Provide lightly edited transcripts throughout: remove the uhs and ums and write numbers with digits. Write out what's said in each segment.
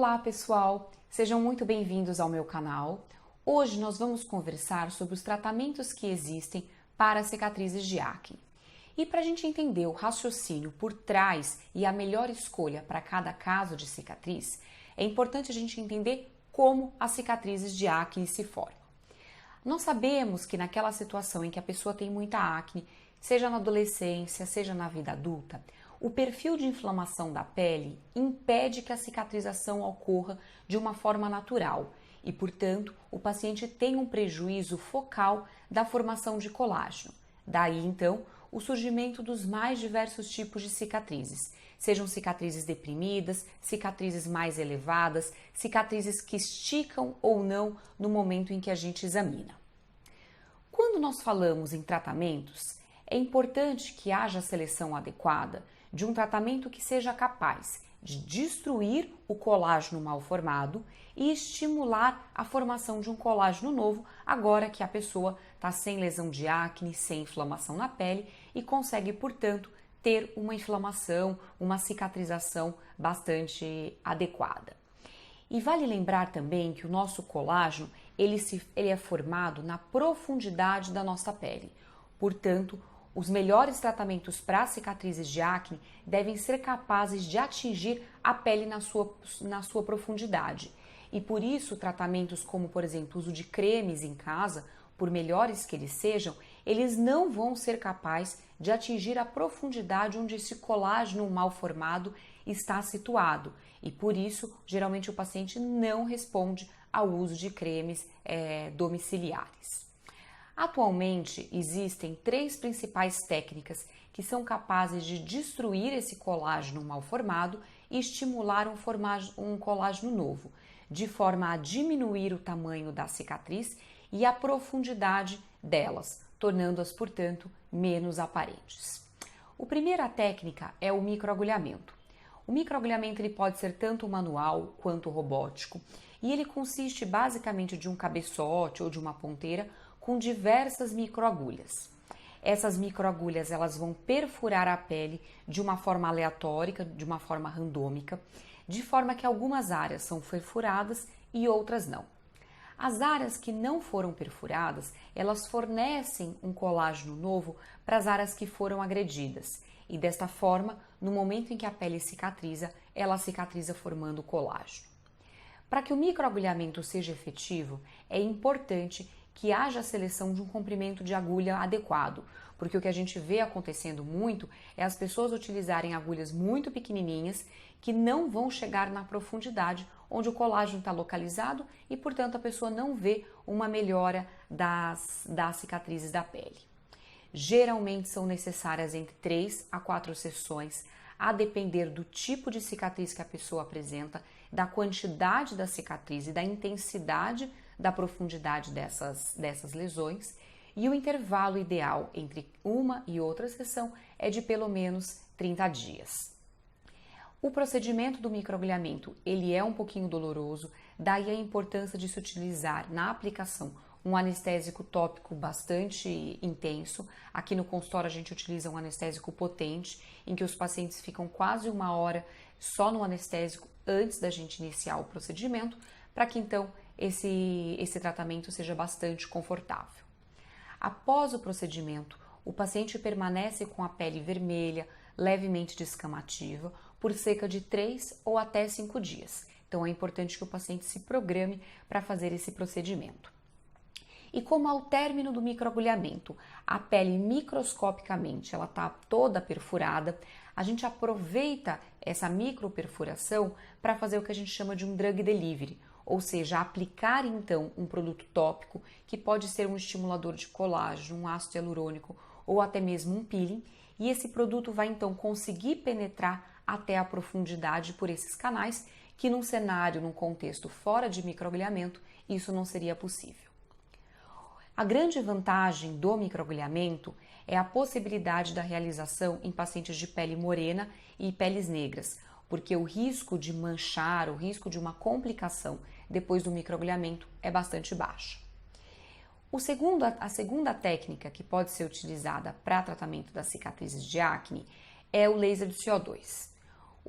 Olá pessoal, sejam muito bem-vindos ao meu canal. Hoje nós vamos conversar sobre os tratamentos que existem para cicatrizes de acne. E para a gente entender o raciocínio por trás e a melhor escolha para cada caso de cicatriz, é importante a gente entender como as cicatrizes de acne se formam. Nós sabemos que naquela situação em que a pessoa tem muita acne, seja na adolescência, seja na vida adulta, o perfil de inflamação da pele impede que a cicatrização ocorra de uma forma natural e, portanto, o paciente tem um prejuízo focal da formação de colágeno. Daí, então, o surgimento dos mais diversos tipos de cicatrizes, sejam cicatrizes deprimidas, cicatrizes mais elevadas, cicatrizes que esticam ou não no momento em que a gente examina. Quando nós falamos em tratamentos, é importante que haja a seleção adequada de um tratamento que seja capaz de destruir o colágeno mal formado e estimular a formação de um colágeno novo, agora que a pessoa está sem lesão de acne, sem inflamação na pele e consegue, portanto, ter uma inflamação, uma cicatrização bastante adequada. E vale lembrar também que o nosso colágeno ele é formado na profundidade da nossa pele. Portanto, os melhores tratamentos para cicatrizes de acne devem ser capazes de atingir a pele na sua profundidade. E por isso, tratamentos como, por exemplo, o uso de cremes em casa, por melhores que eles sejam, eles não vão ser capazes de atingir a profundidade onde esse colágeno mal formado está situado. E por isso, geralmente o paciente não responde ao uso de cremes domiciliares. Atualmente, existem 3 principais técnicas que são capazes de destruir esse colágeno mal formado e estimular um colágeno novo, de forma a diminuir o tamanho da cicatriz e a profundidade delas, tornando-as, portanto, menos aparentes. A primeira técnica é o microagulhamento. O microagulhamento ele pode ser tanto manual quanto robótico e ele consiste basicamente de um cabeçote ou de uma ponteira com diversas microagulhas. Essas microagulhas elas vão perfurar a pele de uma forma aleatória, de uma forma randômica, de forma que algumas áreas são perfuradas e outras não. As áreas que não foram perfuradas, elas fornecem um colágeno novo para as áreas que foram agredidas. E desta forma, no momento em que a pele cicatriza, ela cicatriza formando colágeno. Para que o microagulhamento seja efetivo, é importante que haja a seleção de um comprimento de agulha adequado, porque o que a gente vê acontecendo muito é as pessoas utilizarem agulhas muito pequenininhas que não vão chegar na profundidade onde o colágeno está localizado e, portanto, a pessoa não vê uma melhora das cicatrizes da pele. Geralmente são necessárias entre 3 a 4 sessões, a depender do tipo de cicatriz que a pessoa apresenta, da quantidade da cicatriz e da intensidade da profundidade dessas lesões, e o intervalo ideal entre uma e outra sessão é de pelo menos 30 dias. O procedimento do microagulhamento ele é um pouquinho doloroso, daí a importância de se utilizar na aplicação um anestésico tópico bastante intenso. Aqui no consultório a gente utiliza um anestésico potente, em que os pacientes ficam quase 1 hora só no anestésico antes da gente iniciar o procedimento, para que então esse tratamento seja bastante confortável. Após o procedimento, o paciente permanece com a pele vermelha, levemente descamativa, por cerca de 3 ou até 5 dias. Então é importante que o paciente se programe para fazer esse procedimento. E como ao término do microagulhamento, a pele microscopicamente ela está toda perfurada, a gente aproveita essa microperfuração para fazer o que a gente chama de um drug delivery, ou seja, aplicar então um produto tópico que pode ser um estimulador de colágeno, um ácido hialurônico ou até mesmo um peeling, e esse produto vai então conseguir penetrar até a profundidade por esses canais, que num cenário, num contexto fora de microagulhamento, isso não seria possível. A grande vantagem do microagulhamento é a possibilidade da realização em pacientes de pele morena e peles negras, porque o risco de manchar, o risco de uma complicação depois do microagulhamento é bastante baixo. A segunda técnica que pode ser utilizada para tratamento das cicatrizes de acne é o laser de CO2.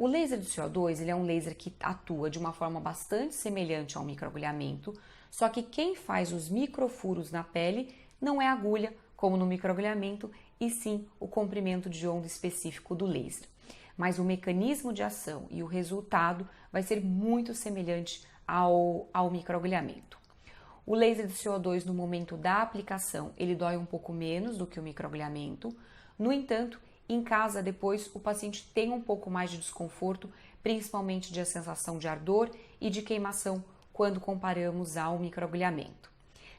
O laser de CO2 ele é um laser que atua de uma forma bastante semelhante ao microagulhamento, só que quem faz os microfuros na pele não é a agulha, como no microagulhamento, e sim o comprimento de onda específico do laser. Mas o mecanismo de ação e o resultado vai ser muito semelhante ao microagulhamento. O laser de CO2 no momento da aplicação, ele dói um pouco menos do que o microagulhamento. No entanto, em casa depois o paciente tem um pouco mais de desconforto, principalmente de sensação de ardor e de queimação quando comparamos ao microagulhamento.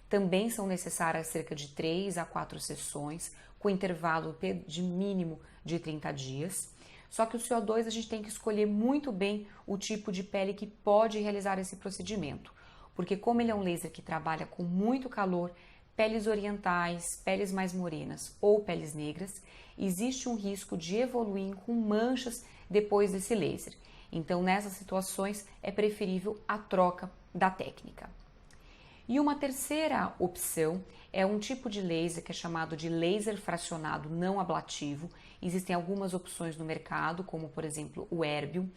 Também são necessárias cerca de 3 a 4 sessões, com intervalo de mínimo de 30 dias. Só que o CO2 a gente tem que escolher muito bem o tipo de pele que pode realizar esse procedimento, porque como ele é um laser que trabalha com muito calor, peles orientais, peles mais morenas ou peles negras, existe um risco de evoluir com manchas depois desse laser. Então, nessas situações, é preferível a troca da técnica. E uma terceira opção é um tipo de laser que é chamado de laser fracionado não ablativo. Existem algumas opções no mercado, como por exemplo o Erbium.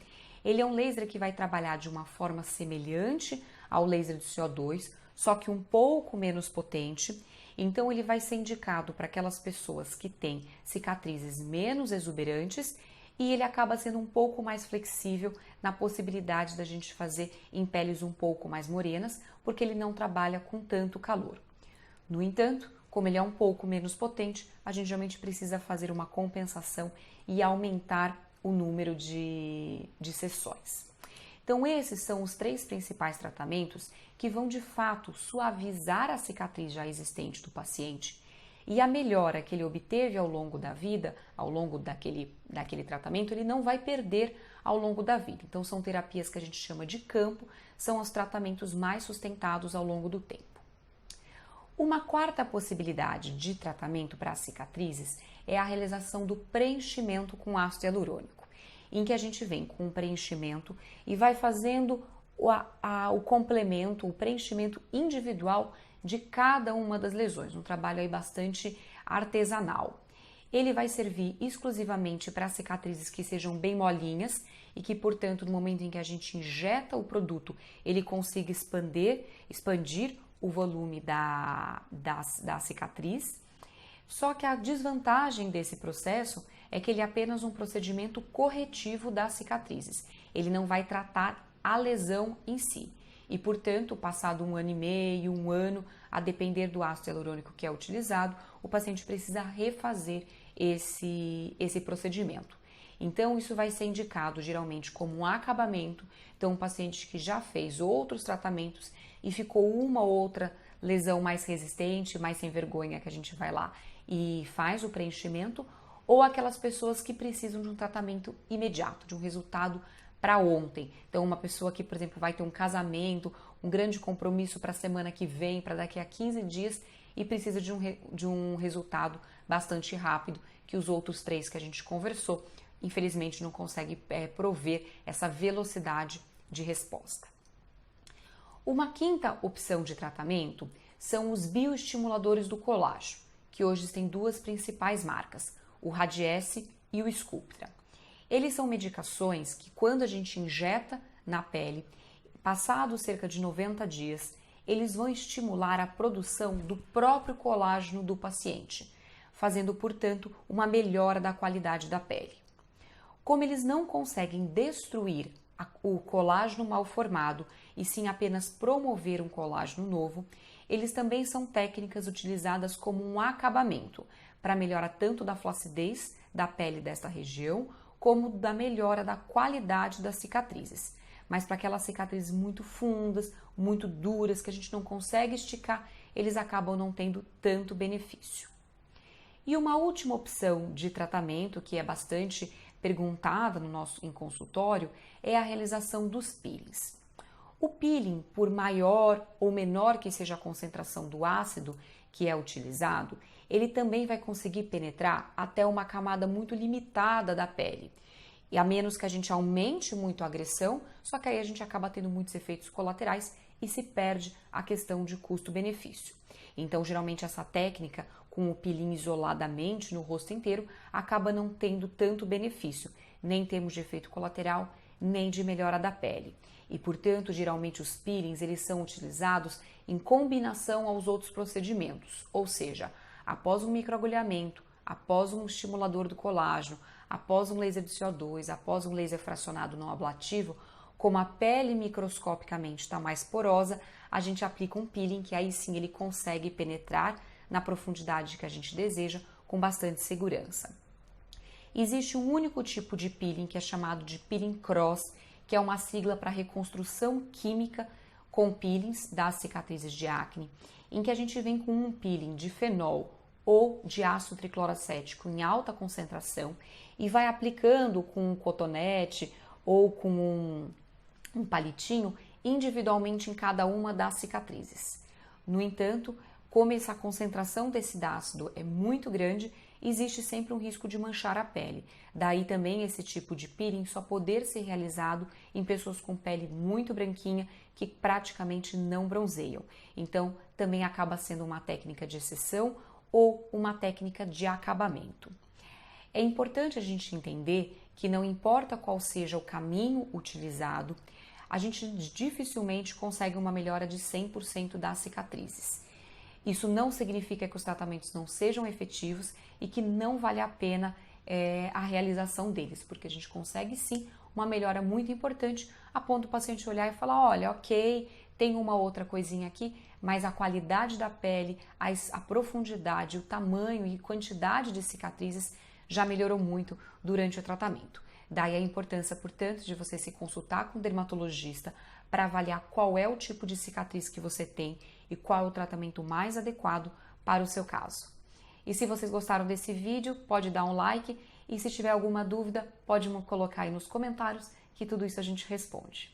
Ele é um laser que vai trabalhar de uma forma semelhante ao laser de CO2, só que um pouco menos potente. Então ele vai ser indicado para aquelas pessoas que têm cicatrizes menos exuberantes e ele acaba sendo um pouco mais flexível na possibilidade da gente fazer em peles um pouco mais morenas, porque ele não trabalha com tanto calor. No entanto, como ele é um pouco menos potente, a gente geralmente precisa fazer uma compensação e aumentar o número de sessões. Então esses são os 3 principais tratamentos que vão de fato suavizar a cicatriz já existente do paciente e a melhora que ele obteve ao longo da vida, ao longo daquele tratamento, ele não vai perder ao longo da vida. Então são terapias que a gente chama de campo, são os tratamentos mais sustentados ao longo do tempo. Uma quarta possibilidade de tratamento para as cicatrizes é a realização do preenchimento com ácido hialurônico, em que a gente vem com um preenchimento e vai fazendo o complemento, o preenchimento individual de cada uma das lesões, um trabalho aí bastante artesanal. Ele vai servir exclusivamente para cicatrizes que sejam bem molinhas e que, portanto, no momento em que a gente injeta o produto, ele consiga expandir o volume da cicatriz. Só que a desvantagem desse processo é que ele é apenas um procedimento corretivo das cicatrizes. Ele não vai tratar a lesão em si. E, portanto, passado 1 ano e meio, 1 ano, a depender do ácido hialurônico que é utilizado, o paciente precisa refazer esse procedimento. Então, isso vai ser indicado geralmente como um acabamento. Então, um paciente que já fez outros tratamentos e ficou uma ou outra lesão mais resistente, mais sem vergonha, que a gente vai lá e faz o preenchimento, ou aquelas pessoas que precisam de um tratamento imediato, de um resultado para ontem. Então, uma pessoa que, por exemplo, vai ter um casamento, um grande compromisso para a semana que vem, para daqui a 15 dias, e precisa de um resultado bastante rápido, que os outros 3 que a gente conversou, infelizmente, não consegue prover essa velocidade de resposta. Uma quinta opção de tratamento são os bioestimuladores do colágeno, que hoje têm 2 principais marcas, o Radiesse e o Sculptra. Eles são medicações que, quando a gente injeta na pele, passados cerca de 90 dias, eles vão estimular a produção do próprio colágeno do paciente, fazendo, portanto, uma melhora da qualidade da pele. Como eles não conseguem destruir o colágeno mal formado e sim apenas promover um colágeno novo, eles também são técnicas utilizadas como um acabamento para melhora tanto da flacidez da pele desta região, como da melhora da qualidade das cicatrizes. Mas para aquelas cicatrizes muito fundas, muito duras, que a gente não consegue esticar, eles acabam não tendo tanto benefício. E uma última opção de tratamento, que é bastante perguntada em consultório, é a realização dos peelings. O peeling, por maior ou menor que seja a concentração do ácido que é utilizado, ele também vai conseguir penetrar até uma camada muito limitada da pele. E a menos que a gente aumente muito a agressão, só que aí a gente acaba tendo muitos efeitos colaterais e se perde a questão de custo-benefício. Então, geralmente essa técnica, com o peeling isoladamente no rosto inteiro, acaba não tendo tanto benefício, nem em termos de efeito colateral, nem de melhora da pele. E, portanto, geralmente os peelings eles são utilizados em combinação aos outros procedimentos, ou seja, após um microagulhamento, após um estimulador do colágeno, após um laser de CO2, após um laser fracionado não ablativo, como a pele microscopicamente está mais porosa, a gente aplica um peeling que aí sim ele consegue penetrar na profundidade que a gente deseja com bastante segurança. Existe um único tipo de peeling que é chamado de peeling cross, que é uma sigla para reconstrução química com peelings das cicatrizes de acne, em que a gente vem com um peeling de fenol ou de ácido tricloracético em alta concentração e vai aplicando com um cotonete ou com um palitinho individualmente em cada uma das cicatrizes. No entanto, como essa concentração desse ácido é muito grande, existe sempre um risco de manchar a pele. Daí também esse tipo de peeling só poder ser realizado em pessoas com pele muito branquinha que praticamente não bronzeiam. Então, também acaba sendo uma técnica de exceção ou uma técnica de acabamento. É importante a gente entender que não importa qual seja o caminho utilizado, a gente dificilmente consegue uma melhora de 100% das cicatrizes. Isso não significa que os tratamentos não sejam efetivos e que não vale a pena a realização deles, porque a gente consegue sim uma melhora muito importante a ponto do paciente olhar e falar, olha, ok, tem uma outra coisinha aqui, mas a qualidade da pele, a profundidade, o tamanho e quantidade de cicatrizes já melhorou muito durante o tratamento. Daí a importância, portanto, de você se consultar com o dermatologista para avaliar qual é o tipo de cicatriz que você tem e qual é o tratamento mais adequado para o seu caso. E se vocês gostaram desse vídeo, pode dar um like e se tiver alguma dúvida, pode colocar aí nos comentários que tudo isso a gente responde.